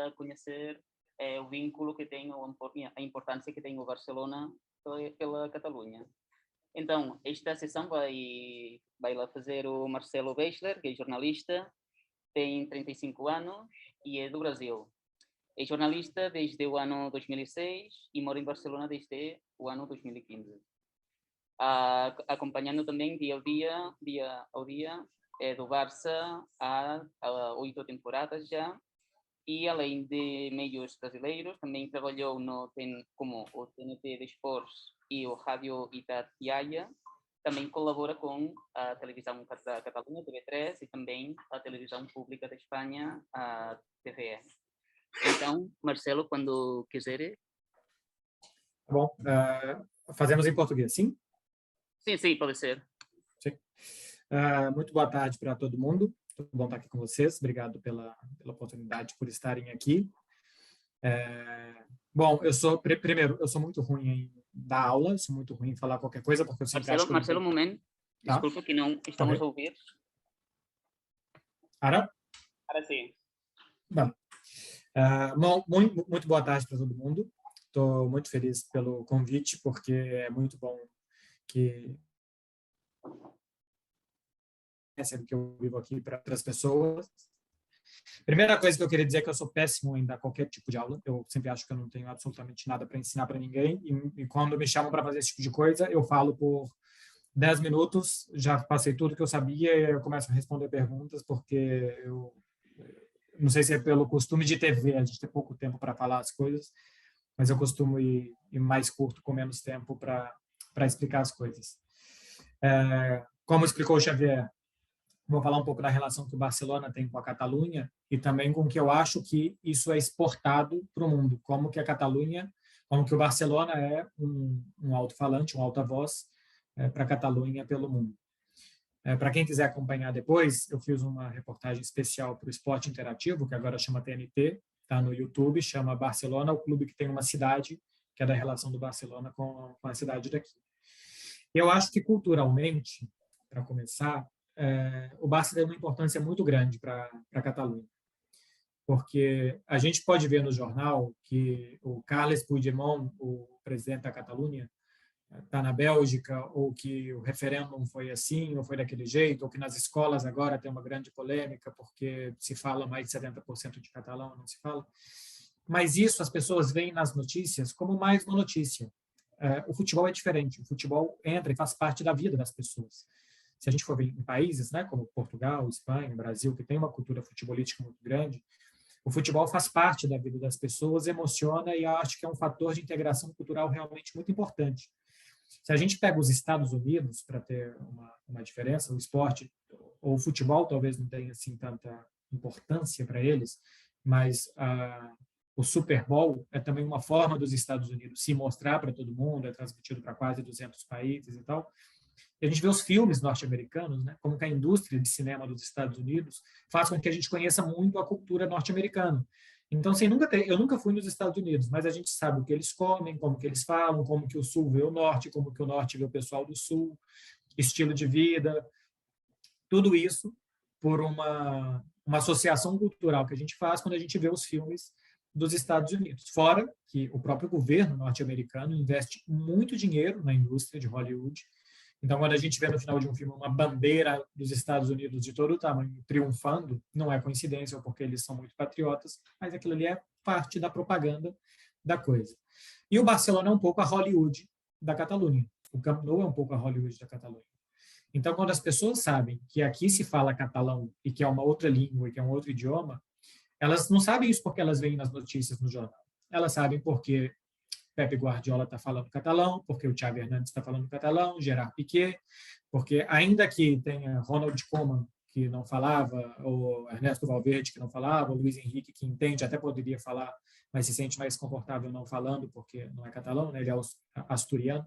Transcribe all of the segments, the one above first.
para conhecer o vínculo que tem, a importância que tem o Barcelona pela Catalunha. Então, esta sessão vai lá fazer o Marcelo Beisler, que é jornalista, tem 35 anos e é do Brasil. É jornalista desde o ano 2006 e mora em Barcelona desde o ano 2015. Acompanhando também dia ao dia do Barça há 8 temporadas já, e além de meios brasileiros, também trabalhou como o TNT de Esportes e o Rádio Itatiaia. Também colabora com a televisão da Catalunha, TV3, e também a televisão pública da Espanha, a TVE. Então, Marcelo, quando quiser. Bom, fazemos em português, sim? Sim, pode ser. Sim. Muito boa tarde para todo mundo. Muito bom estar aqui com vocês. Obrigado pela oportunidade, por estarem aqui. Bom, primeiro, eu sou muito ruim em dar aula, sou muito ruim em falar qualquer coisa, porque eu sempre acho que... Marcelo, um momento. Tá? Desculpa que não estamos a ouvir. Ara? Agora sim. Bom, muito boa tarde para todo mundo. Estou muito feliz pelo convite, porque é muito bom que eu vivo aqui para outras pessoas. Primeira coisa que eu queria dizer é que eu sou péssimo em dar qualquer tipo de aula. Eu sempre acho que eu não tenho absolutamente nada para ensinar para ninguém. E quando me chamam para fazer esse tipo de coisa, eu falo por 10 minutos, já passei tudo que eu sabia e eu começo a responder perguntas, porque eu não sei se é pelo costume de TV, a gente tem pouco tempo para falar as coisas, mas eu costumo ir mais curto, com menos tempo para explicar as coisas. Como explicou o Xavier, vou falar um pouco da relação que o Barcelona tem com a Catalunha e também com o que eu acho que isso é exportado para o mundo, como que a Catalunha, como que o Barcelona é um alto-falante, um alta-voz para a Catalunha pelo mundo. Para quem quiser acompanhar depois, eu fiz uma reportagem especial para o Esporte Interativo, que agora chama TNT, está no YouTube, chama Barcelona, o clube que tem uma cidade, que é da relação do Barcelona com a cidade daqui. Eu acho que culturalmente, para começar, o Barça tem uma importância muito grande para a Catalunha, porque a gente pode ver no jornal que o Carles Puigdemont, o presidente da Catalunha, está na Bélgica, ou que o referêndum foi assim, ou foi daquele jeito, ou que nas escolas agora tem uma grande polêmica porque se fala mais de 70% de catalão, não se fala. Mas isso as pessoas veem nas notícias como mais uma notícia. O futebol é diferente, o futebol entra e faz parte da vida das pessoas. Se a gente for ver em países, né, como Portugal, Espanha, Brasil, que tem uma cultura futebolística muito grande, o futebol faz parte da vida das pessoas, emociona e acho que é um fator de integração cultural realmente muito importante. Se a gente pega os Estados Unidos, para ter uma diferença, o esporte ou o futebol talvez não tenha assim tanta importância para eles, mas o Super Bowl é também uma forma dos Estados Unidos se mostrar para todo mundo, é transmitido para quase 200 países e tal. E a gente vê os filmes norte-americanos, né, como que a indústria de cinema dos Estados Unidos faz com que a gente conheça muito a cultura norte-americana. Então, assim, eu nunca fui nos Estados Unidos, mas a gente sabe o que eles comem, como que eles falam, como que o Sul vê o Norte, como que o Norte vê o pessoal do Sul, estilo de vida, tudo isso por uma associação cultural que a gente faz quando a gente vê os filmes dos Estados Unidos. Fora que o próprio governo norte-americano investe muito dinheiro na indústria de Hollywood. Então, quando a gente vê no final de um filme uma bandeira dos Estados Unidos de todo o tamanho triunfando, não é coincidência, ou porque eles são muito patriotas, mas aquilo ali é parte da propaganda da coisa. E o Barcelona é um pouco a Hollywood da Catalunha. O Camp Nou é um pouco a Hollywood da Catalunha. Então, quando as pessoas sabem que aqui se fala catalão e que é uma outra língua e que é um outro idioma, elas não sabem isso porque elas veem nas notícias no jornal. Elas sabem porque Pepe Guardiola está falando catalão, porque o Xavi Hernandez está falando catalão, Gerard Piqué, porque ainda que tenha Ronald Koeman, que não falava, ou Ernesto Valverde, que não falava, ou Luiz Henrique, que entende, até poderia falar, mas se sente mais confortável não falando, porque não é catalão, né? Ele é asturiano.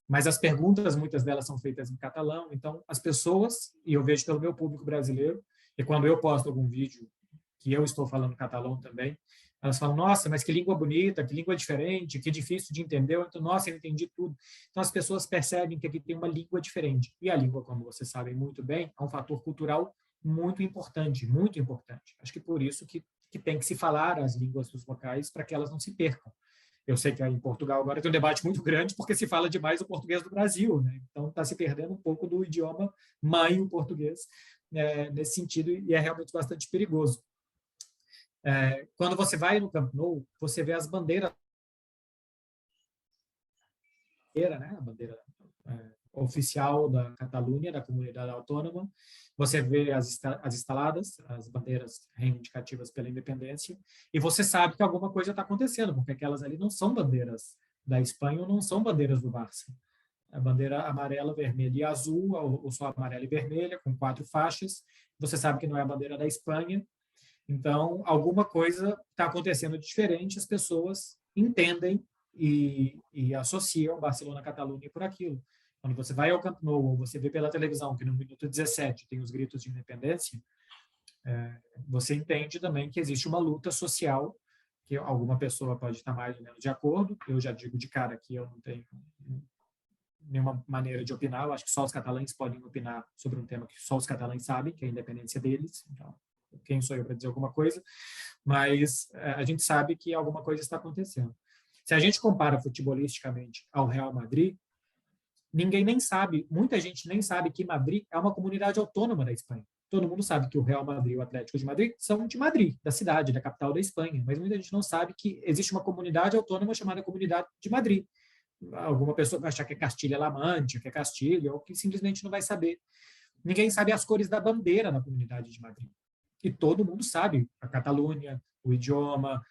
Mas as perguntas, muitas delas são feitas em catalão, então as pessoas, e eu vejo pelo meu público brasileiro, e quando eu posto algum vídeo que eu estou falando catalão também, elas falam, nossa, mas que língua bonita, que língua diferente, que difícil de entender. Então, nossa, eu entendi tudo. Então, as pessoas percebem que aqui tem uma língua diferente. E a língua, como vocês sabem muito bem, é um fator cultural muito importante, muito importante. Acho que por isso que que tem que se falar as línguas dos locais para que elas não se percam. Eu sei que em Portugal agora tem um debate muito grande porque se fala demais o português do Brasil, né? Então está se perdendo um pouco do idioma mãe, o português, nesse sentido, e é realmente bastante perigoso. Quando você vai no Camp Nou, você vê as bandeiras, né? A bandeira oficial da Catalunha, da comunidade autônoma. Você vê as instaladas, as bandeiras reivindicativas pela independência, e você sabe que alguma coisa está acontecendo, porque aquelas ali não são bandeiras da Espanha ou não são bandeiras do Barça. A bandeira amarela, vermelha e azul, ou só amarela e vermelha, com 4 faixas. Você sabe que não é a bandeira da Espanha. Então, alguma coisa está acontecendo de diferente, as pessoas entendem e associam Barcelona-Catalunha por aquilo. Quando você vai ao Camp Nou, ou você vê pela televisão que no minuto 17 tem os gritos de independência, você entende também que existe uma luta social, que alguma pessoa pode estar mais ou menos de acordo. Eu já digo de cara que eu não tenho nenhuma maneira de opinar. Eu acho que só os catalães podem opinar sobre um tema que só os catalães sabem, que é a independência deles. Então, quem sou eu para dizer alguma coisa? Mas a gente sabe que alguma coisa está acontecendo. Se a gente compara futebolisticamente ao Real Madrid, ninguém nem sabe, muita gente nem sabe que Madrid é uma comunidade autônoma da Espanha. Todo mundo sabe que o Real Madrid e o Atlético de Madrid são de Madrid, da cidade, da capital da Espanha, mas muita gente não sabe que existe uma comunidade autônoma chamada Comunidade de Madrid. Alguma pessoa vai achar que é Castilha-La Mancha, que é Castilha, ou que simplesmente não vai saber. Ninguém sabe as cores da bandeira na Comunidade de Madrid. E todo mundo sabe a Catalunha, o idioma,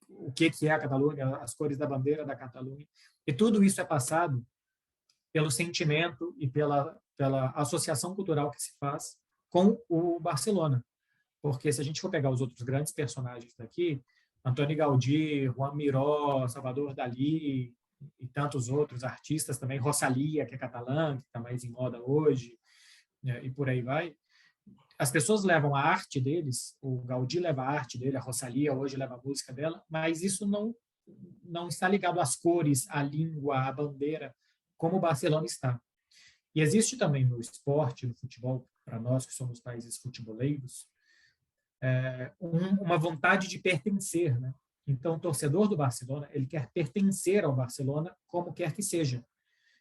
o que é a Catalunha, as cores da bandeira da Catalunha. E tudo isso é passado pelo sentimento e pela associação cultural que se faz com o Barcelona. Porque se a gente for pegar os outros grandes personagens daqui, Antoni Gaudí, Juan Miró, Salvador Dalí e tantos outros artistas também, Rosalía, que é catalã, que está mais em moda hoje, e por aí vai, as pessoas levam a arte deles, o Gaudí leva a arte dele, a Rosalía hoje leva a música dela, mas isso não está ligado às cores, à língua, à bandeira, como o Barcelona está. E existe também no esporte, no futebol, para nós que somos países futeboleiros, uma vontade de pertencer, né? Então, o torcedor do Barcelona, ele quer pertencer ao Barcelona como quer que seja.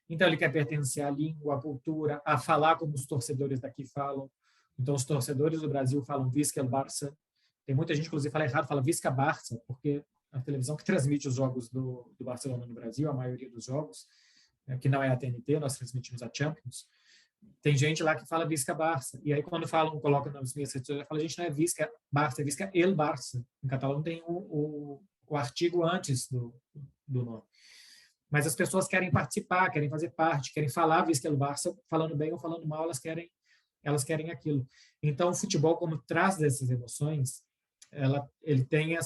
Então, ele quer pertencer à língua, à cultura, a falar como os torcedores daqui falam. Então, os torcedores do Brasil falam Visca el Barça. Tem muita gente, inclusive, fala errado, fala Visca Barça, porque a televisão que transmite os jogos do Barcelona no Brasil, a maioria dos jogos, que não é a TNT, nós transmitimos a Champions, tem gente lá que fala Visca Barça. E aí, quando falam, colocam nas minhas redes sociais, fala, gente, não é Visca Barça, é Visca el Barça. Em catalão tem o artigo antes do nome. Mas as pessoas querem participar, querem fazer parte, querem falar Visca el Barça, falando bem ou falando mal, elas querem aquilo. Então, o futebol, como traz dessas emoções, ele tem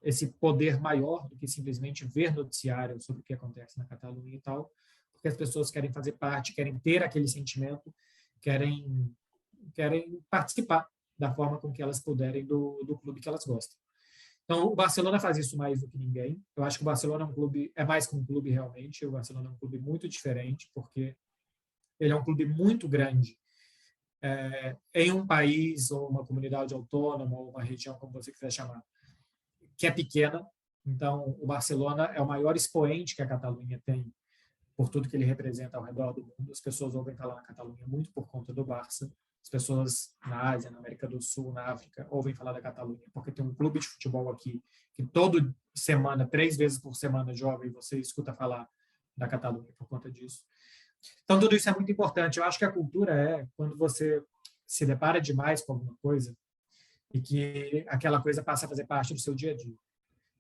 esse poder maior do que simplesmente ver noticiário sobre o que acontece na Catalunha e tal, porque as pessoas querem fazer parte, querem ter aquele sentimento, querem participar da forma com que elas puderem do clube que elas gostam. Então, o Barcelona faz isso mais do que ninguém. Eu acho que o Barcelona é mais que um clube realmente. O Barcelona é um clube muito diferente, porque ele é um clube muito grande em um país, ou uma comunidade autônoma, ou uma região, como você quiser chamar, que é pequena. Então, o Barcelona é o maior expoente que a Catalunha tem, por tudo que ele representa ao redor do mundo. As pessoas ouvem falar na Catalunha muito por conta do Barça. As pessoas na Ásia, na América do Sul, na África, ouvem falar da Catalunha, porque tem um clube de futebol aqui que toda semana, 3 vezes por semana, joga e você escuta falar da Catalunha por conta disso. Então, tudo isso é muito importante. Eu acho que a cultura quando você se depara demais com alguma coisa e que aquela coisa passa a fazer parte do seu dia a dia.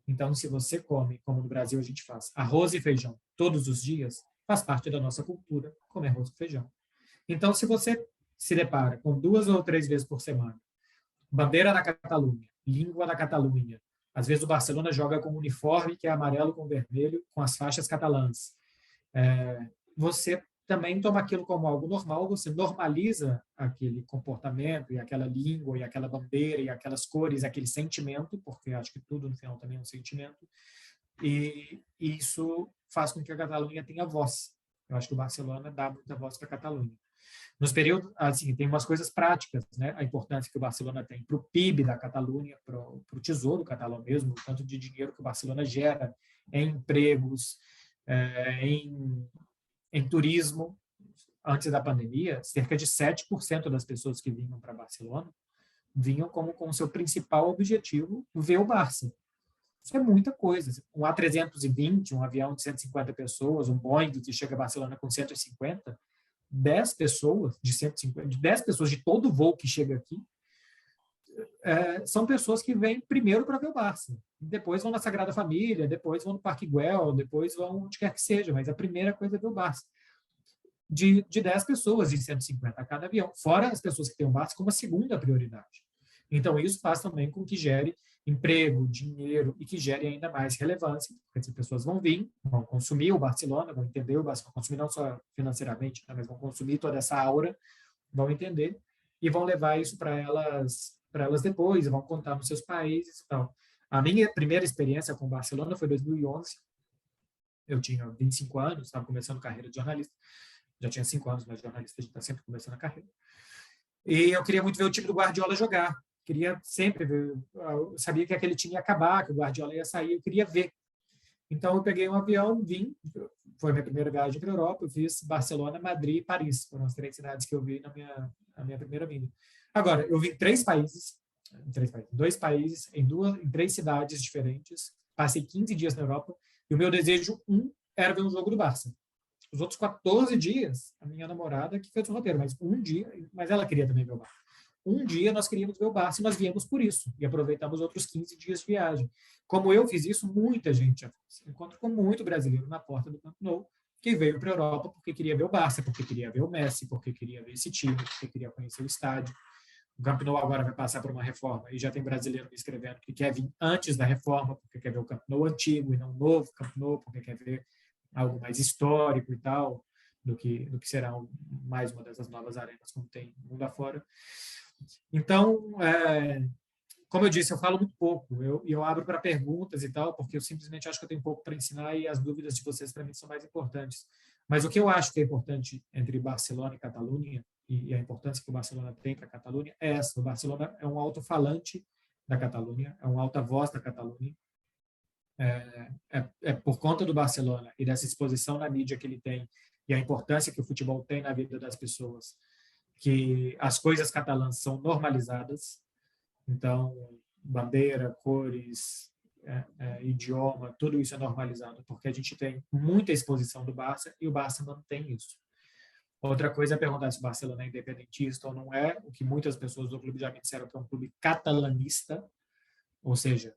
Então, se você come, como no Brasil a gente faz, arroz e feijão todos os dias, faz parte da nossa cultura comer arroz e feijão. Então, se você se depara com 2 ou 3 vezes por semana, bandeira da Catalunha, língua da Catalunha, às vezes o Barcelona joga com um uniforme que é amarelo com vermelho, com as faixas catalãs. Você também toma aquilo como algo normal, você normaliza aquele comportamento e aquela língua e aquela bandeira e aquelas cores, aquele sentimento, porque acho que tudo no final também é um sentimento, e isso faz com que a Catalunha tenha voz. Eu acho que o Barcelona dá muita voz para a Catalunha. Nos períodos, assim, tem umas coisas práticas, né? A importância que o Barcelona tem para o PIB da Catalunha, para o tesouro catalão mesmo, o tanto de dinheiro que o Barcelona gera em empregos, em turismo. Antes da pandemia, cerca de 7% das pessoas que vinham para Barcelona vinham como com seu principal objetivo ver o Barça. Isso é muita coisa. Um A320, um avião de 150 pessoas, um Boeing que chega a Barcelona com 150, 10 pessoas de 150, de 10 pessoas de todo voo que chega aqui, são pessoas que vêm primeiro para ver o Barça. Depois vão na Sagrada Família, depois vão no Parque Güell, depois vão onde quer que seja, mas a primeira coisa é ver o Barça. De 10 pessoas em 150 a cada avião, fora as pessoas que têm o Barça como a segunda prioridade. Então, isso faz também com que gere emprego, dinheiro e que gere ainda mais relevância, porque essas pessoas vão vir, vão consumir o Barcelona, vão entender o Barcelona, vão consumir não só financeiramente, mas vão consumir toda essa aura, vão entender e vão levar isso para elas depois, vão contar nos seus países e tal. A minha primeira experiência com o Barcelona foi em 2011. Eu tinha 25 anos, estava começando carreira de jornalista. Já tinha 5 anos, mas jornalista, a gente está sempre começando a carreira. E eu queria muito ver o time do Guardiola jogar. Queria sempre ver. Eu sabia que aquele time ia acabar, que o Guardiola ia sair, eu queria ver. Então, eu peguei um avião, vim. Foi a minha primeira viagem para a Europa. Eu fiz Barcelona, Madrid e Paris. Foram as 3 cidades que eu vi na minha primeira vinda. Agora, eu vi em 2 países, em 3 cidades diferentes. Passei 15 dias na Europa. E o meu desejo, era ver um jogo do Barça. Os outros 14 dias, a minha namorada que fez o roteiro, mas ela queria também ver o Barça. Um dia nós queríamos ver o Barça e nós viemos por isso, e aproveitamos outros 15 dias de viagem. Como eu fiz isso, muita gente já fez. Encontro com muito brasileiro na porta do Camp Nou, que veio para a Europa porque queria ver o Barça, porque queria ver o Messi, porque queria ver esse time, porque queria conhecer o estádio. O Camp Nou agora vai passar por uma reforma, e já tem brasileiro me escrevendo que quer vir antes da reforma, porque quer ver o Camp Nou antigo e não o novo Camp Nou, porque quer ver algo mais histórico e tal, do que será mais uma dessas novas arenas, como tem mundo afora. Então, como eu disse, eu falo muito pouco, eu abro para perguntas e tal, porque eu simplesmente acho que eu tenho pouco para ensinar e as dúvidas de vocês, para mim, são mais importantes. Mas o que eu acho que é importante entre Barcelona e Catalunha, e a importância que o Barcelona tem para a Catalunha, é essa. O Barcelona é um alto-falante da Catalunha, é um alta-voz da Catalunha. Por conta do Barcelona e dessa exposição na mídia que ele tem e a importância que o futebol tem na vida das pessoas, que as coisas catalãs são normalizadas. Então, bandeira, cores, idioma, tudo isso é normalizado, porque a gente tem muita exposição do Barça e o Barça mantém isso. Outra coisa é perguntar se o Barcelona é independentista ou não é, o que muitas pessoas do clube já me disseram que é um clube catalanista, ou seja,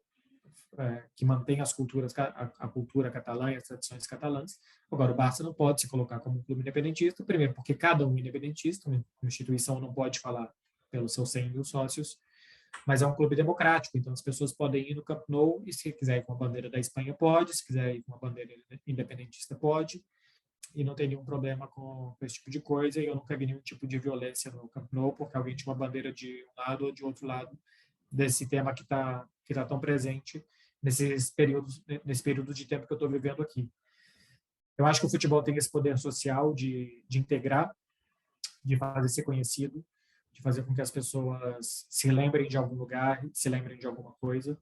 que mantém a cultura catalã e as tradições catalãs. Agora, o Barça não pode se colocar como um clube independentista, primeiro porque cada um é independentista, uma instituição não pode falar pelos seus 100 mil sócios, mas é um clube democrático, então as pessoas podem ir no Camp Nou e se quiser ir com a bandeira da Espanha pode, se quiser ir com a bandeira independentista pode, e não tem nenhum problema com esse tipo de coisa, e eu nunca vi nenhum tipo de violência no Camp Nou, porque alguém tinha uma bandeira de um lado ou de outro lado desse tema que está tão presente nesse período de tempo que eu estou vivendo aqui. Eu acho que o futebol tem esse poder social de integrar, de fazer ser conhecido, de fazer com que as pessoas se lembrem de algum lugar, se lembrem de alguma coisa.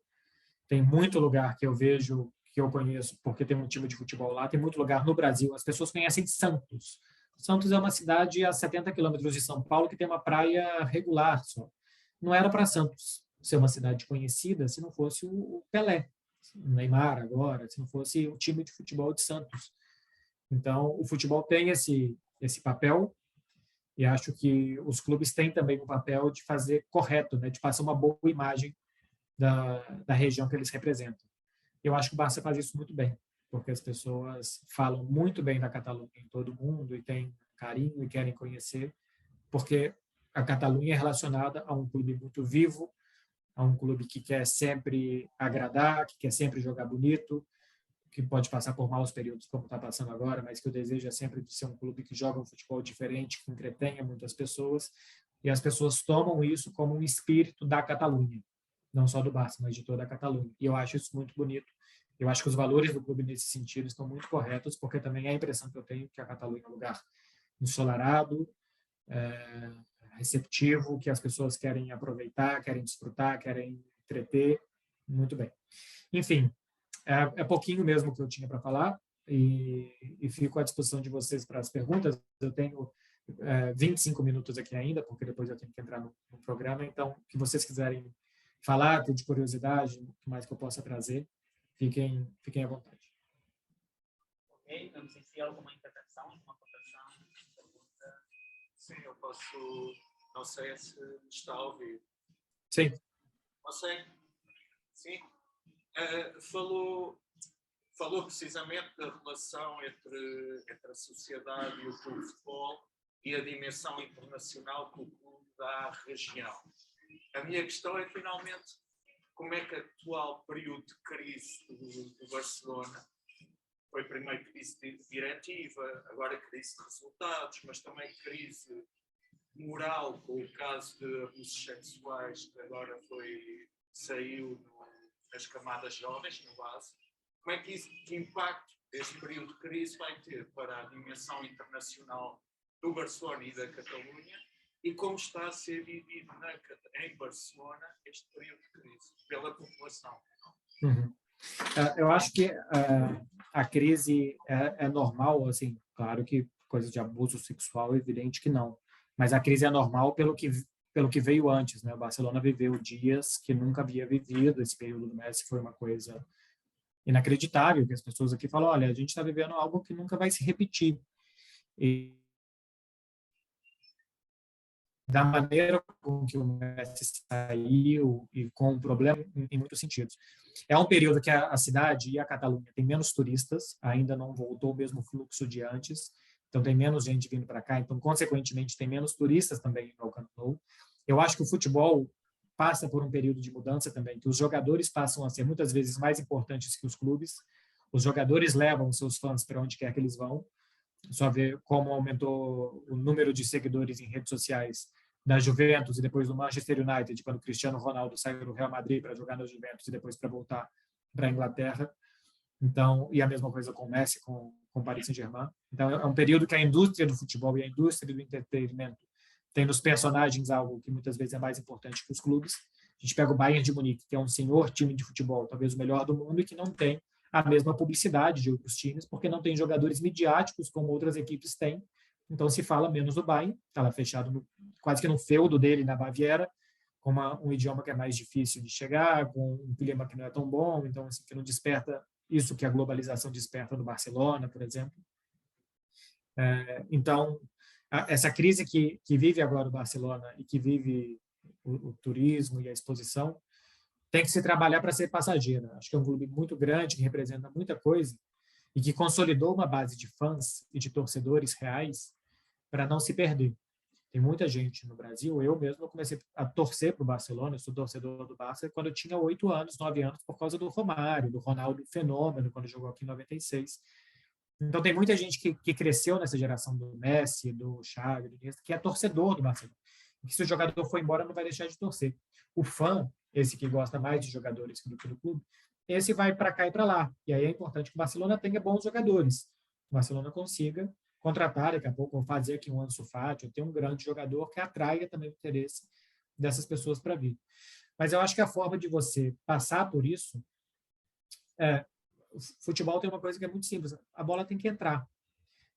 Tem muito lugar que eu vejo, que eu conheço, porque tem um time de futebol lá, tem muito lugar no Brasil. As pessoas conhecem Santos. Santos é uma cidade a 70 quilômetros de São Paulo que tem uma praia regular só. Não era para Santos ser uma cidade conhecida se não fosse o Pelé, o Neymar agora, se não fosse o time de futebol de Santos. Então, o futebol tem esse papel, e acho que os clubes têm também o papel de fazer correto, né, de passar uma boa imagem da região que eles representam. Eu acho que o Barça faz isso muito bem, porque as pessoas falam muito bem da Catalunha em todo mundo e têm carinho e querem conhecer, porque a Catalunha é relacionada a um clube muito vivo, a um clube que quer sempre agradar, que quer sempre jogar bonito, que pode passar por maus períodos, como está passando agora, mas que o desejo é sempre de ser um clube que joga um futebol diferente, que entretenha muitas pessoas, e as pessoas tomam isso como um espírito da Catalunha, não só do Barça, mas de toda a Catalunha. E eu acho isso muito bonito. Eu acho que os valores do clube nesse sentido estão muito corretos, porque também é a impressão que eu tenho que a Catalunha é um lugar ensolarado, receptivo, que as pessoas querem aproveitar, querem desfrutar, querem entreter. Muito bem. Enfim, é pouquinho mesmo que eu tinha para falar e fico à disposição de vocês para as perguntas. Eu tenho 25 minutos aqui ainda, porque depois eu tenho que entrar no programa. Então, o que vocês quiserem falar, ter de curiosidade, o que mais que eu possa trazer, fiquem à vontade. Ok, não sei se há alguma intervenção, alguma colocação, pergunta. Sim, eu posso. Não sei se está a ouvir. Sim. Não sei. Sim. Falou precisamente da relação entre a sociedade e o clube de futebol e a dimensão internacional que o clube dá à região. A minha questão é, finalmente, como é que o atual período de crise do Barcelona, foi primeiro crise diretiva, agora crise de resultados, mas também crise moral, com o caso de abusos sexuais, que agora saiu nas camadas jovens, no base. Como é que impacto este período de crise vai ter para a dimensão internacional do Barcelona e da Catalunha, e como está a ser vivido em Barcelona este período de crise pela população? Uhum. Eu acho que a crise é normal, assim, claro que coisa de abuso sexual é evidente que não, mas a crise é normal pelo que veio antes, né? O Barcelona viveu dias que nunca havia vivido, esse período do Messi foi uma coisa inacreditável, que as pessoas aqui falam, olha, a gente está vivendo algo que nunca vai se repetir. E da maneira com que o Messi saiu e com o problema em muitos sentidos. É um período que a cidade e a Catalunha tem menos turistas, ainda não voltou o mesmo fluxo de antes, então tem menos gente vindo para cá, então, consequentemente, tem menos turistas também no Camp Nou. Eu acho que o futebol passa por um período de mudança também, que os jogadores passam a ser muitas vezes mais importantes que os clubes, os jogadores levam seus fãs para onde quer que eles vão, só ver como aumentou o número de seguidores em redes sociais da Juventus e depois do Manchester United, quando o Cristiano Ronaldo saiu do Real Madrid para jogar na Juventus e depois para voltar para a Inglaterra. Então, e a mesma coisa com o Messi, com o Paris Saint-Germain. Então, é um período que a indústria do futebol e a indústria do entretenimento tem nos personagens algo que muitas vezes é mais importante que os clubes. A gente pega o Bayern de Munique, que é um senhor time de futebol, talvez o melhor do mundo, e que não tem a mesma publicidade de outros times, porque não tem jogadores midiáticos como outras equipes têm. Então, se fala menos do Bayern, está lá fechado quase que no feudo dele, na Baviera, com um idioma que é mais difícil de chegar, com um clima que não é tão bom, então, assim, que não desperta isso que a globalização desperta no Barcelona, por exemplo. Então, essa crise que vive agora o Barcelona e que vive o turismo e a exposição, tem que se trabalhar para ser passageira. Acho que é um clube muito grande, que representa muita coisa e que consolidou uma base de fãs e de torcedores reais para não se perder. Tem muita gente no Brasil, eu mesmo comecei a torcer para o Barcelona, eu sou torcedor do Barça quando eu tinha 8 anos, 9 anos, por causa do Romário, do Ronaldo Fenômeno, quando jogou aqui em 96. Então, tem muita gente que cresceu nessa geração do Messi, do Xavi, do Iniesta, que é torcedor do Barcelona. E que se o jogador for embora, não vai deixar de torcer. O fã, esse que gosta mais de jogadores do que do clube, esse vai para cá e para lá. E aí é importante que o Barcelona tenha bons jogadores. O Barcelona consiga contratar, daqui a pouco, ou fazer aqui um Ansu Fati, ou ter um grande jogador que atraia também o interesse dessas pessoas para vir. Mas eu acho que a forma de você passar por isso o futebol tem uma coisa que é muito simples, a bola tem que entrar.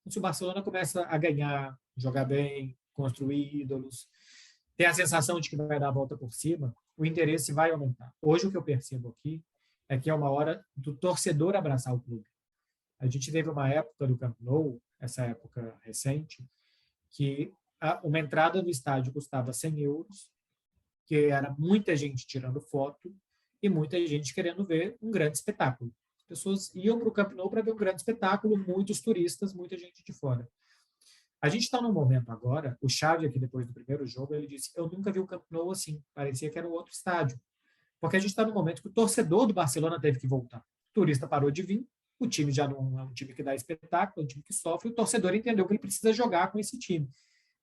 Se o Barcelona começa a ganhar, jogar bem, construir ídolos, ter a sensação de que vai dar a volta por cima, o interesse vai aumentar. Hoje o que eu percebo aqui é que é uma hora do torcedor abraçar o clube. A gente teve uma época do Camp Nou, essa época recente, que uma entrada no estádio custava 100 euros, que era muita gente tirando foto e muita gente querendo ver um grande espetáculo. As pessoas iam para o Camp Nou para ver um grande espetáculo, muitos turistas, muita gente de fora. A gente está num momento agora, o Xavi aqui depois do primeiro jogo, ele disse, eu nunca vi o Camp Nou assim, parecia que era um outro estádio. Porque a gente está num momento que o torcedor do Barcelona teve que voltar. O turista parou de vir, o time já não é um time que dá espetáculo, é um time que sofre, o torcedor entendeu que ele precisa jogar com esse time.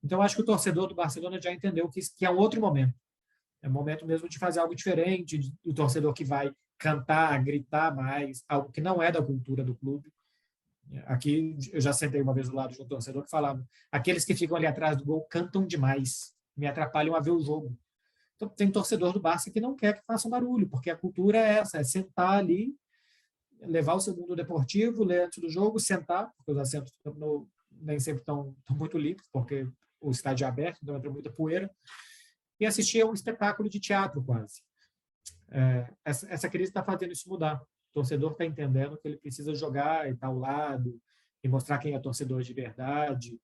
Então, eu acho que o torcedor do Barcelona já entendeu que é um outro momento. É um momento mesmo de fazer algo diferente, do torcedor que vai cantar, gritar mais, algo que não é da cultura do clube. Aqui, eu já sentei uma vez do lado de um torcedor que falava: aqueles que ficam ali atrás do gol cantam demais, me atrapalham a ver o jogo. Então, tem torcedor do Barça que não quer que façam barulho, porque a cultura é essa, é sentar ali, levar o seu mundo deportivo, ler antes do jogo, sentar, porque os assentos nem sempre estão muito limpos, porque o estádio é aberto, então entra muita poeira, e assistir a um espetáculo de teatro quase. Essa crise está fazendo isso mudar. O torcedor está entendendo que ele precisa jogar e estar ao lado, e mostrar quem é torcedor de verdade.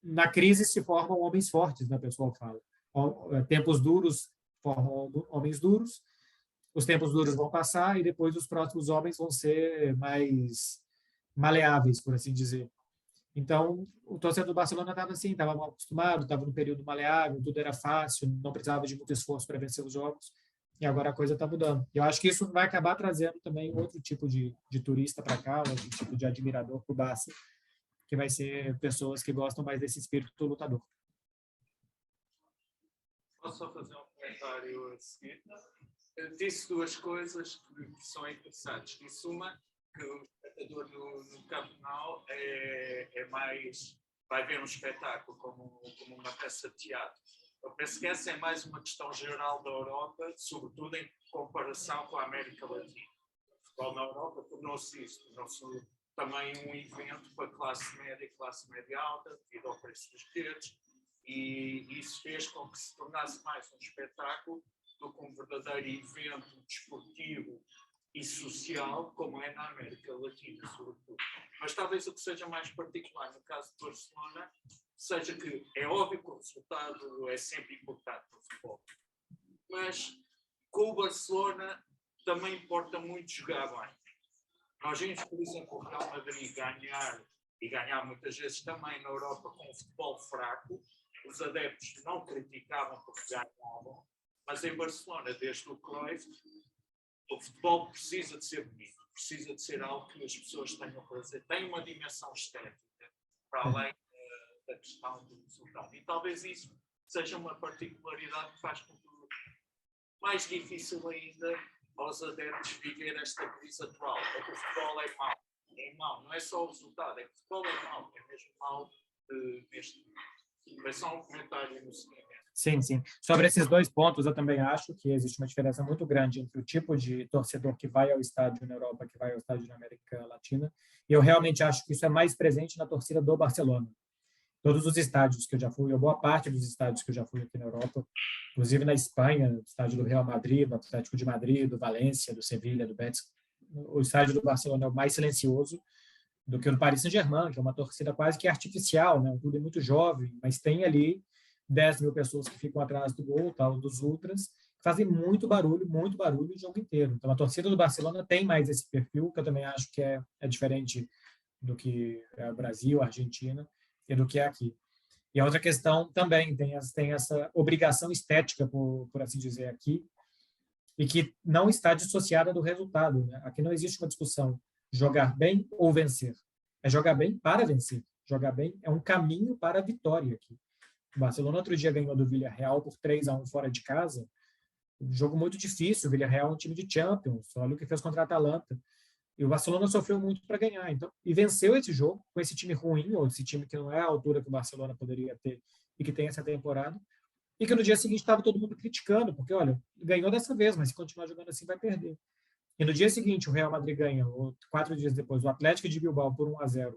Na crise se formam homens fortes, né, o pessoal fala. Tempos duros formam homens duros, os tempos duros vão passar e depois os próximos homens vão ser mais maleáveis, por assim dizer. Então, o torcedor do Barcelona estava assim, estava mal acostumado, estava num período maleável, tudo era fácil, não precisava de muito esforço para vencer os jogos, e agora a coisa está mudando. Eu acho que isso vai acabar trazendo também outro tipo de turista para cá, outro tipo de admirador para o Barça, que vai ser pessoas que gostam mais desse espírito lutador. Posso só fazer um comentário a seguir? Disse duas coisas que são interessantes. Disse uma, que o espectador no Camp Nou é mais, vai ver um espetáculo como uma peça de teatro. Eu penso que essa é mais uma questão geral da Europa, sobretudo em comparação com a América Latina. O futebol na Europa tornou-se isso, tornou-se também um evento para a classe média alta, devido ao preço dos bilhetes, e isso fez com que se tornasse mais um espetáculo do que um verdadeiro evento desportivo e social, como é na América Latina, sobretudo. Mas talvez o que seja mais particular no caso de Barcelona seja que é óbvio que o resultado é sempre importante no futebol, mas com o Barcelona também importa muito jogar bem. Nós vimos, por exemplo, o Real Madrid ganhar muitas vezes também na Europa com um futebol fraco. Os adeptos não criticavam porque ganhavam, mas em Barcelona, desde o Cruyff, o futebol precisa de ser bonito, precisa de ser algo que as pessoas tenham prazer, tem uma dimensão estética, para além da questão do resultado. E talvez isso seja uma particularidade que faz com que mais difícil ainda aos adeptos viver esta crise atual. É que o futebol é mau. É mau, não é só o resultado, é que o futebol é mau, é mesmo mau neste momento. É só um comentário no seguimento. Sim, sim. Sobre esses dois pontos, eu também acho que existe uma diferença muito grande entre o tipo de torcedor que vai ao estádio na Europa, que vai ao estádio na América Latina, e eu realmente acho que isso é mais presente na torcida do Barcelona. Todos os estádios que eu já fui, ou boa parte dos estádios que eu já fui aqui na Europa, inclusive na Espanha, o estádio do Real Madrid, do Atlético de Madrid, do Valência, do Sevilha, do Betis, o estádio do Barcelona é o mais silencioso do que o do Paris Saint-Germain, que é uma torcida quase que artificial, né? Um clube muito jovem, mas tem ali 10 mil pessoas que ficam atrás do gol, tal, dos ultras, que fazem muito barulho o jogo inteiro. Então, a torcida do Barcelona tem mais esse perfil, que eu também acho que é diferente do que é o Brasil, a Argentina, e do que é aqui. E a outra questão também tem essa obrigação estética, por assim dizer, aqui, e que não está dissociada do resultado, né? Aqui não existe uma discussão jogar bem ou vencer. É jogar bem para vencer. Jogar bem é um caminho para a vitória aqui. O Barcelona outro dia ganhou do Villarreal por 3-1 fora de casa. Um jogo muito difícil. O Villarreal é um time de Champions. Olha o que fez contra a Atalanta. E o Barcelona sofreu muito para ganhar. Então, e venceu esse jogo com esse time ruim, ou esse time que não é a altura que o Barcelona poderia ter e que tem essa temporada. E que no dia seguinte estava todo mundo criticando, porque, olha, ganhou dessa vez, mas se continuar jogando assim vai perder. E no dia seguinte o Real Madrid ganha, 4 dias depois, o Atlético de Bilbao por 1-0,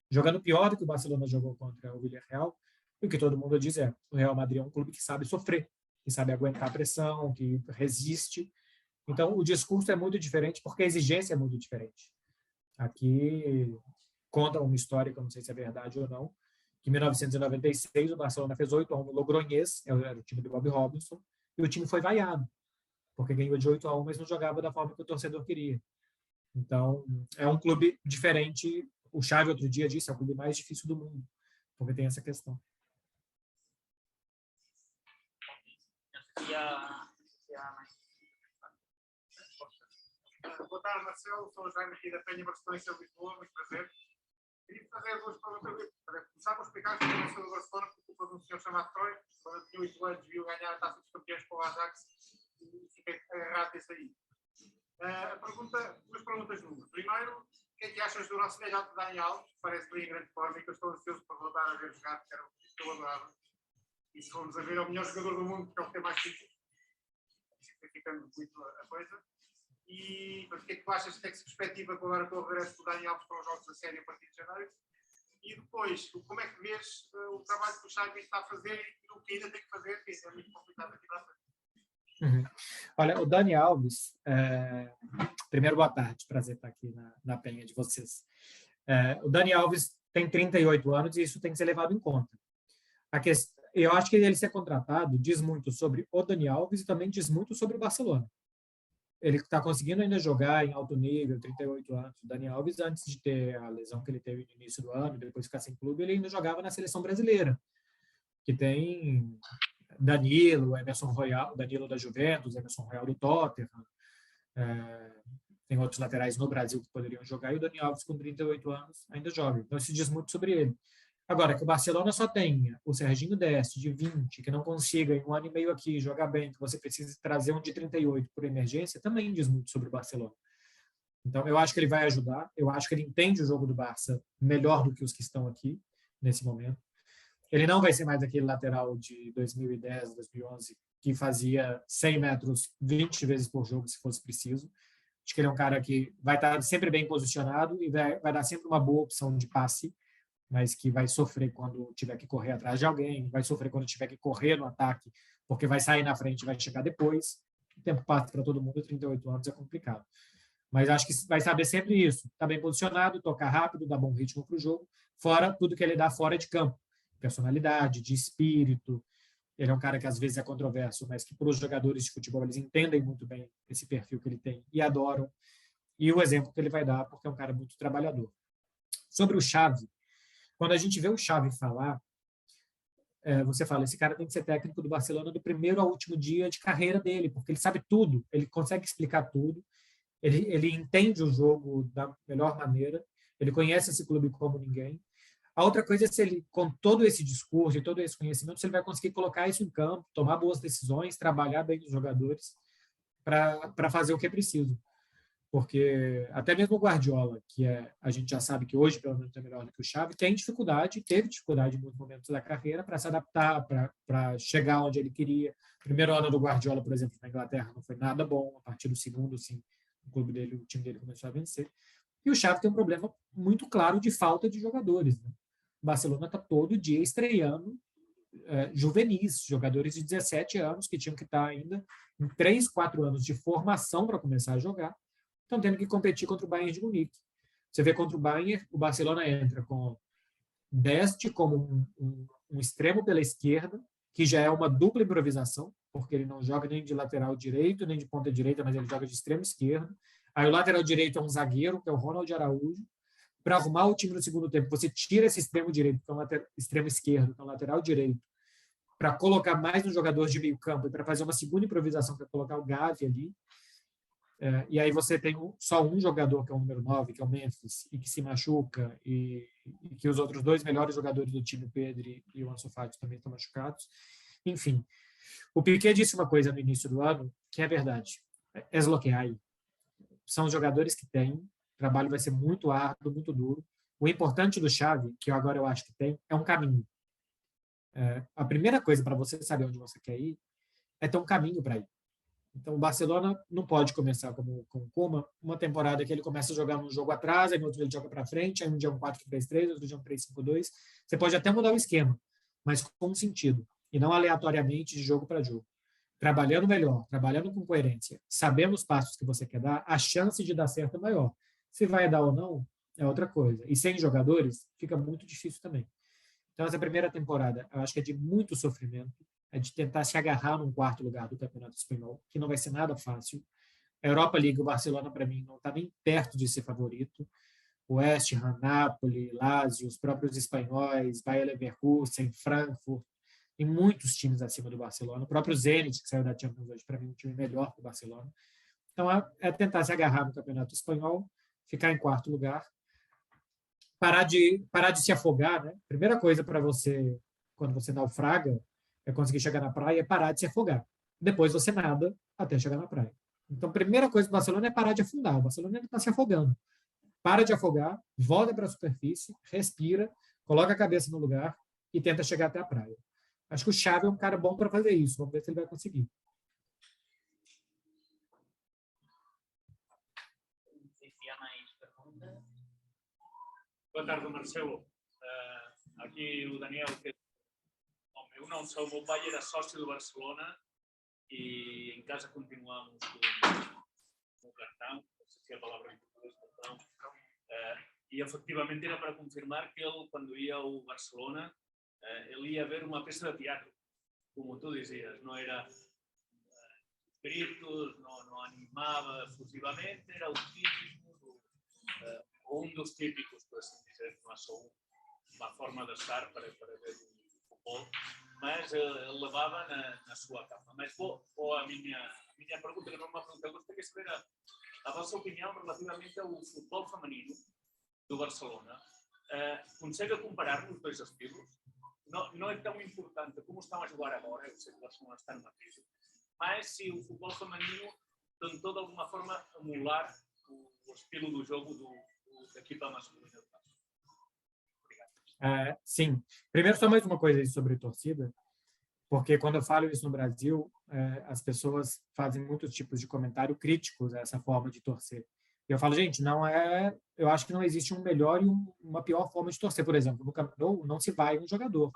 jogando pior do que o Barcelona jogou contra o Villarreal. E o que todo mundo diz é: o Real Madrid é um clube que sabe sofrer, que sabe aguentar a pressão, que resiste. Então, o discurso é muito diferente, porque a exigência é muito diferente. Aqui conta uma história, que eu não sei se é verdade ou não, que em 1996 o Barcelona fez 8-1 no Logroñés, era o time do Bob Robinson, e o time foi vaiado, porque ganhou de 8-1, mas não jogava da forma que o torcedor queria. Então, é um clube diferente. O Xavi outro dia disse, é o clube mais difícil do mundo, porque tem essa questão. Boa tarde, Marcelo. Sou o Jaime aqui da Penha Barcelona, em Lisboa. Muito prazer. Queria fazer duas perguntas. Começar por explicar que eu sou do Barcelona por culpa de um senhor chamado Troy. Quando eu tinha 8 anos, viu ganhar a Taça dos Campeões com o Ajax e fiquei agarrado desse aí. Duas perguntas. Primeiro, O que é que achas do nosso velhote Dani Alves? Parece-me em grande forma e que eu estou ansioso para voltar a ver jogar, porque era o que eu adorava. E se formos a ver, é o melhor jogador do mundo, porque é o que tem mais títulos, simplificando muito a coisa. E o que é que tu achas? Tem que se perspectiva com agora com o regresso do Dani Alves para os jogos da série a partir de janeiro? E depois, como é que vês o trabalho que o Xavi está a fazer e o que ainda tem que fazer, que é muito complicado aqui para a frente? Olha, o Dani Alves, primeiro, boa tarde, prazer estar aqui na penha de vocês. O Dani Alves tem 38 anos e isso tem que ser levado em conta. Eu acho que ele ser contratado diz muito sobre o Dani Alves e também diz muito sobre o Barcelona. Ele está conseguindo ainda jogar em alto nível, 38 anos. O Dani Alves, antes de ter a lesão que ele teve no início do ano, depois ficar sem clube, ele ainda jogava na seleção brasileira, que tem Danilo, Emerson Royal, Danilo da Juventus, Emerson Royal do Tottenham. Tem outros laterais no Brasil que poderiam jogar, e o Dani Alves, com 38 anos, ainda joga. Então, isso diz muito sobre ele. Agora, que o Barcelona só tenha o Serginho Dest, de 20, que não consiga, em um ano e meio aqui, jogar bem, que você precisa trazer um de 38 por emergência, também diz muito sobre o Barcelona. Então, eu acho que ele vai ajudar. Eu acho que ele entende o jogo do Barça melhor do que os que estão aqui, nesse momento. Ele não vai ser mais aquele lateral de 2010, 2011, que fazia 100 metros 20 vezes por jogo, se fosse preciso. Acho que ele é um cara que vai estar sempre bem posicionado e vai dar sempre uma boa opção de passe, mas que vai sofrer quando tiver que correr atrás de alguém, vai sofrer quando tiver que correr no ataque, porque vai sair na frente e vai chegar depois. O tempo passa para todo mundo, 38 anos é complicado. Mas acho que vai saber sempre isso. Está bem posicionado, tocar rápido, dar bom ritmo para o jogo, fora tudo que ele dá fora de campo. Personalidade, de espírito. Ele é um cara que às vezes é controverso, mas que para os jogadores de futebol eles entendem muito bem esse perfil que ele tem e adoram. E o exemplo que ele vai dar, porque é um cara muito trabalhador. Sobre o Xavi, quando a gente vê o Xavi falar, você fala, esse cara tem que ser técnico do Barcelona do primeiro ao último dia de carreira dele, porque ele sabe tudo, ele consegue explicar tudo, ele entende o jogo da melhor maneira, ele conhece esse clube como ninguém. A outra coisa é se ele, com todo esse discurso e todo esse conhecimento, se ele vai conseguir colocar isso em campo, tomar boas decisões, trabalhar bem os jogadores para fazer o que é preciso. Porque até mesmo o Guardiola, que a gente já sabe que hoje, pelo menos, é melhor do que o Xavi, teve dificuldade em muitos momentos da carreira para se adaptar, para chegar onde ele queria. O primeiro ano do Guardiola, por exemplo, na Inglaterra, não foi nada bom. A partir do segundo, sim, o time dele começou a vencer. E o Xavi tem um problema muito claro de falta de jogadores, né? O Barcelona está todo dia estreando juvenis, jogadores de 17 anos que tinham que estar ainda em 3, 4 anos de formação para começar a jogar, estão tendo que competir contra o Bayern de Munique. Você vê contra o Bayern, o Barcelona entra com Dest como um extremo pela esquerda, que já é uma dupla improvisação, porque ele não joga nem de lateral direito, nem de ponta direita, mas ele joga de extremo esquerdo. Aí o lateral direito é um zagueiro, que é o Ronald Araújo. Para arrumar o time no segundo tempo, você tira esse extremo direito, que é um extremo esquerdo, que é um lateral direito, para colocar mais um jogador de meio campo e para fazer uma segunda improvisação, para colocar o Gavi ali. E aí você tem só um jogador, que é o número 9, que é o Memphis, e que se machuca, e que os outros dois melhores jogadores do time, o Pedro e o Ansu Fati, também estão machucados. Enfim, o Piqué disse uma coisa no início do ano, que é verdade. Es lo que hay. São os jogadores que têm, o trabalho vai ser muito árduo, muito duro. O importante do Xavi, que agora eu acho que tem, é um caminho. A primeira coisa para você saber onde você quer ir é ter um caminho para ir. Então, o Barcelona não pode começar como o Koeman, uma temporada que ele começa a jogar um jogo atrás, aí no outro ele joga para frente, aí um dia é um 4-3-3, outro dia é um 3-5-2. Você pode até mudar o esquema, mas com sentido, e não aleatoriamente de jogo para jogo. Trabalhando melhor, trabalhando com coerência, sabendo os passos que você quer dar, a chance de dar certo é maior. Se vai dar ou não, é outra coisa. E sem jogadores, fica muito difícil também. Então, essa primeira temporada, eu acho que é de muito sofrimento, é de tentar se agarrar num quarto lugar do Campeonato Espanhol, que não vai ser nada fácil. A Europa League, o Barcelona, para mim, não está nem perto de ser favorito. O West Ham, Napoli, Lazio, os próprios espanhóis, Bayer Leverkusen, Frankfurt, tem muitos times acima do Barcelona. O próprio Zenit, que saiu da Champions hoje, para mim, é um time melhor que o Barcelona. Então, é tentar se agarrar no Campeonato Espanhol, ficar em quarto lugar, parar de se afogar, né? Primeira coisa para você, quando você naufraga, é conseguir chegar na praia, é parar de se afogar. Depois você nada até chegar na praia. Então, a primeira coisa do Barcelona é parar de afundar. O Barcelona está se afogando. para de afogar, volta para a superfície, respira, coloca a cabeça no lugar e tenta chegar até a praia. Acho que o Xavi é um cara bom para fazer isso. Vamos ver se ele vai conseguir. Não sei se há mais perguntas. Boa tarde, Marcelo. Aqui o Daniel, que eu não sou, o meu pai era sócio do Barcelona e em casa continuamos com o cartão, não sei se é a palavra em português, cartão, e efectivamente era para confirmar que ele, quando ia ao Barcelona, ele ia ver uma peça de teatro, como tu dizias, não era gritos, não animava efusivamente, era o típico, um dos típicos, por assim dizer, não é só uma forma de estar para ver o futebol, mas ele levava na sua cama. Mas a minha pergunta, que não é uma pergunta, eu gostaria de saber a vossa opinião relativamente ao futebol feminino do Barcelona. Consegue comparar os dois estilos? Não é tão importante como estão a jogar agora, eu sei que o Barcelona está numa crise, mas se o futebol feminino tentou de alguma forma emular o estilo do jogo da equipa masculina do Barça. Obrigado. Sim. Primeiro, só mais uma coisa aí sobre torcida, porque quando eu falo isso no Brasil, as pessoas fazem muitos tipos de comentário críticos a essa forma de torcer. E eu falo, gente, eu acho que não existe um melhor e uma pior forma de torcer. Por exemplo, no Camp Nou não se vai um jogador.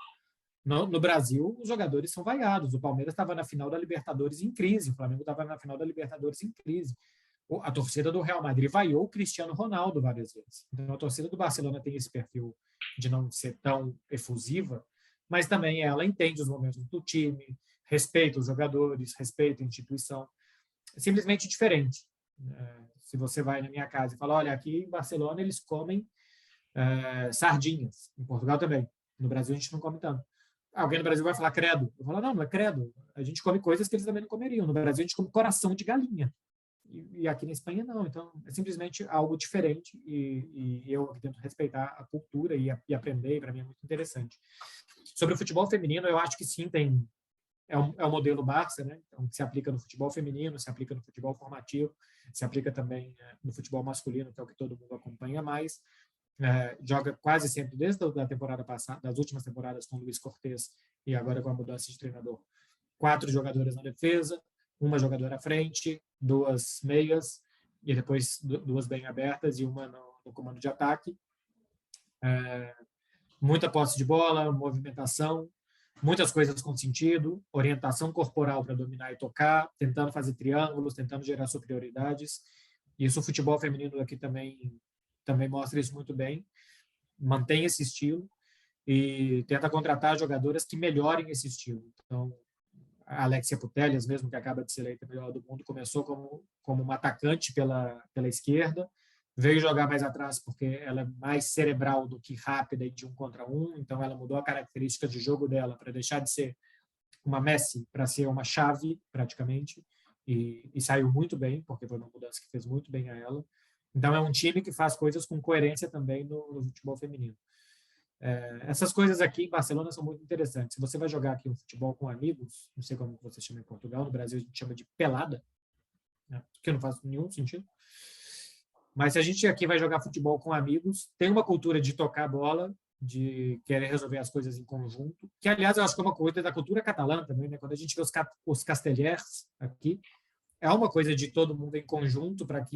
No Brasil, os jogadores são vaiados. O Palmeiras estava na final da Libertadores em crise, o Flamengo estava na final da Libertadores em crise. A torcida do Real Madrid vaiou o Cristiano Ronaldo várias vezes. Então, a torcida do Barcelona tem esse perfil de não ser tão efusiva, mas também ela entende os momentos do time, respeita os jogadores, respeita a instituição. É simplesmente diferente. Se você vai na minha casa e fala, olha, aqui em Barcelona eles comem sardinhas. Em Portugal também. No Brasil a gente não come tanto. Alguém no Brasil vai falar credo. Eu falo, não é credo. A gente come coisas que eles também não comeriam. No Brasil a gente come coração de galinha. E aqui na Espanha não. Então é simplesmente algo diferente e eu tento respeitar a cultura e aprender, e para mim é muito interessante. Sobre o futebol feminino, eu acho que sim, é o modelo Barça, né? Então, se aplica no futebol feminino, se aplica no futebol formativo, se aplica também no futebol masculino, que é o que todo mundo acompanha mais. Joga quase sempre desde a temporada passada, das últimas temporadas com o Luiz Cortés e agora com a mudança de treinador. 4 jogadoras na defesa, uma jogadora à frente, 2 meias e depois 2 bem abertas e uma no comando de ataque. Muita posse de bola, movimentação, muitas coisas com sentido, orientação corporal para dominar e tocar, tentando fazer triângulos, tentando gerar superioridades. Isso o futebol feminino aqui também mostra isso muito bem. Mantém esse estilo e tenta contratar jogadoras que melhorem esse estilo. Então, a Alexia Putellas, mesmo que acaba de ser eleita a melhor do mundo, começou como uma atacante pela esquerda, veio jogar mais atrás porque ela é mais cerebral do que rápida e de 1 contra 1, então ela mudou a característica de jogo dela para deixar de ser uma Messi para ser uma Xavi, praticamente, e saiu muito bem, porque foi uma mudança que fez muito bem a ela. Então é um time que faz coisas com coerência também no futebol feminino. Essas coisas aqui em Barcelona são muito interessantes. Se você vai jogar aqui um futebol com amigos, não sei como você chama em Portugal, no Brasil a gente chama de pelada, né? Que não faz nenhum sentido. Mas se a gente aqui vai jogar futebol com amigos, tem uma cultura de tocar bola, de querer resolver as coisas em conjunto, que, aliás, eu acho que é uma coisa da cultura catalã também, né? Quando a gente vê os castellers aqui, é uma coisa de todo mundo em conjunto para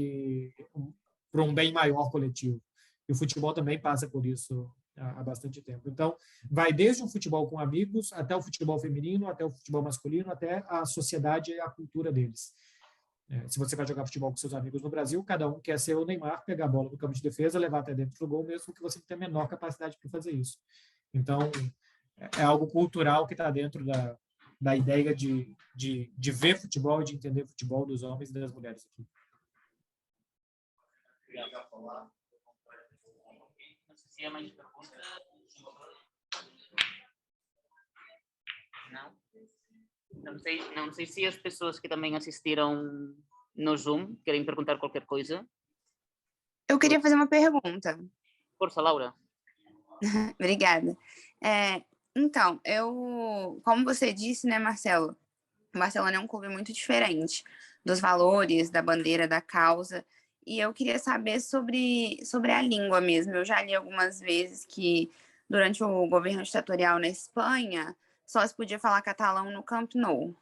um bem maior coletivo. E o futebol também passa por isso há bastante tempo. Então, vai desde o futebol com amigos, até o futebol feminino, até o futebol masculino, até a sociedade e a cultura deles. Se você vai jogar futebol com seus amigos no Brasil, cada um quer ser o Neymar, pegar a bola no campo de defesa, levar até dentro do gol, mesmo que você não tenha a menor capacidade para fazer isso. Então, é algo cultural que está dentro da ideia de ver futebol e de entender futebol dos homens e das mulheres aqui. Não sei se há mais perguntas. Não? Não sei se as pessoas que também assistiram no Zoom querem perguntar qualquer coisa. Eu queria fazer uma pergunta. Força, Laura. Obrigada. Então, como você disse, né, Marcelo, o Barcelona é um clube muito diferente dos valores, da bandeira, da causa, e eu queria saber sobre a língua mesmo. Eu já li algumas vezes que durante o governo ditatorial na Espanha só se podia falar catalão no Camp Nou.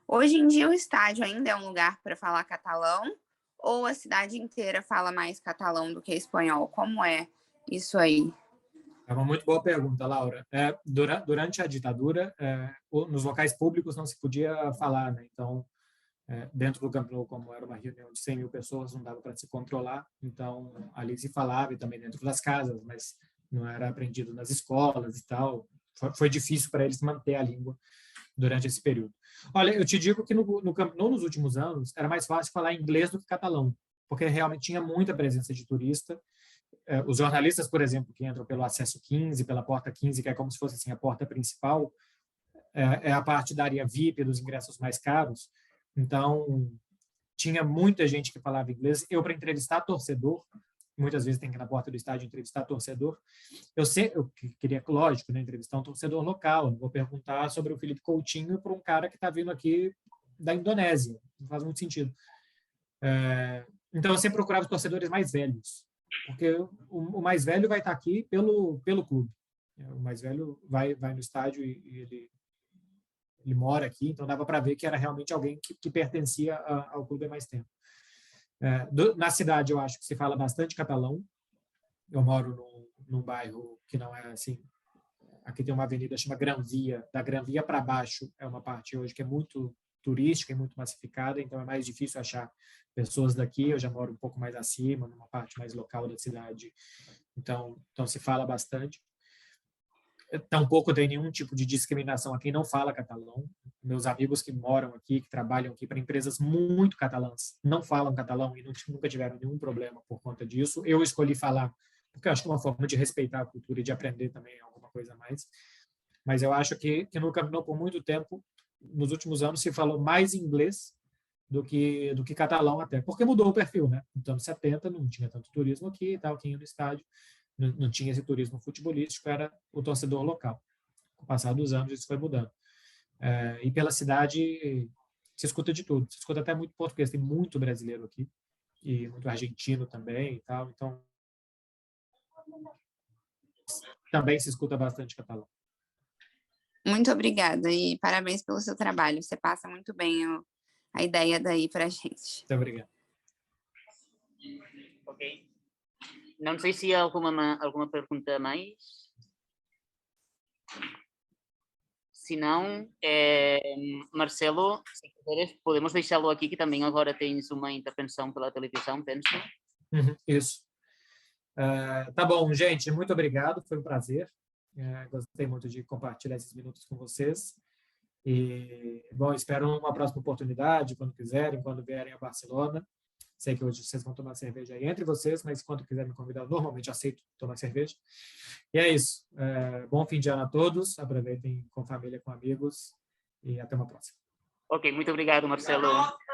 Hoje em dia o estádio ainda é um lugar para falar catalão ou a cidade inteira fala mais catalão do que espanhol? Como é isso aí? É uma muito boa pergunta, Laura. Durante a ditadura, nos locais públicos não se podia falar, né? Então, dentro do Camp Nou, como era uma reunião de 100 mil pessoas, não dava para se controlar. Então, ali se falava e também dentro das casas, mas não era aprendido nas escolas e tal. Foi difícil para eles manter a língua durante esse período. Olha, eu te digo que no Camp Nou, nos últimos anos, era mais fácil falar inglês do que catalão, porque realmente tinha muita presença de turista. Os jornalistas, por exemplo, que entram pelo acesso 15, pela porta 15, que é como se fosse assim, a porta principal, é a parte da área VIP, dos ingressos mais caros. Então, tinha muita gente que falava inglês. Eu, para entrevistar torcedor, muitas vezes tem que ir na porta do estádio entrevistar torcedor, eu queria, lógico, né, entrevistar um torcedor local. Não vou perguntar sobre o Felipe Coutinho para um cara que está vindo aqui da Indonésia. Não faz muito sentido. Então, eu sempre procurava os torcedores mais velhos, porque o mais velho vai estar aqui pelo clube. O mais velho vai no estádio e ele mora aqui, então dava para ver que era realmente alguém que pertencia ao clube há mais tempo. Na cidade, eu acho que se fala bastante catalão. Eu moro num bairro que não é assim. Aqui tem uma avenida chamada Gran Via. Da Gran Via para baixo é uma parte hoje que é muito turística e muito massificada, então é mais difícil achar pessoas daqui. Eu já moro um pouco mais acima, numa parte mais local da cidade. Então se fala bastante. Tampouco tem nenhum tipo de discriminação a quem não fala catalão. Meus amigos que moram aqui, que trabalham aqui para empresas muito catalãs, não falam catalão e nunca tiveram nenhum problema por conta disso. Eu escolhi falar, porque eu acho que é uma forma de respeitar a cultura e de aprender também alguma coisa a mais. Mas eu acho que no Camp Nou, por muito tempo, nos últimos anos, se falou mais inglês do que catalão até, porque mudou o perfil, né? Nos anos 70 não tinha tanto turismo aqui e tal, quem ia no estádio não tinha esse turismo futebolístico, era o torcedor local. Com o passar dos anos, isso foi mudando. E pela cidade, se escuta de tudo. Se escuta até muito português, tem muito brasileiro aqui, e muito argentino também e tal. Então, também se escuta bastante catalão. Muito obrigada e parabéns pelo seu trabalho. Você passa muito bem a ideia daí para a gente. Muito obrigado. Ok. Não sei se há alguma pergunta a mais. Se não, Marcelo, se quiseres, podemos deixá-lo aqui, que também agora tens uma intervenção pela televisão, penso. Isso. Tá bom, gente, muito obrigado, foi um prazer. Gostei muito de compartilhar esses minutos com vocês. E, bom, espero uma próxima oportunidade, quando quiserem, quando vierem a Barcelona. Sei que hoje vocês vão tomar cerveja aí entre vocês, mas quando quiserem me convidar, eu normalmente aceito tomar cerveja. E é isso. Bom fim de ano a todos. Aproveitem com família, com amigos. E até uma próxima. Ok, muito obrigado, Marcelo.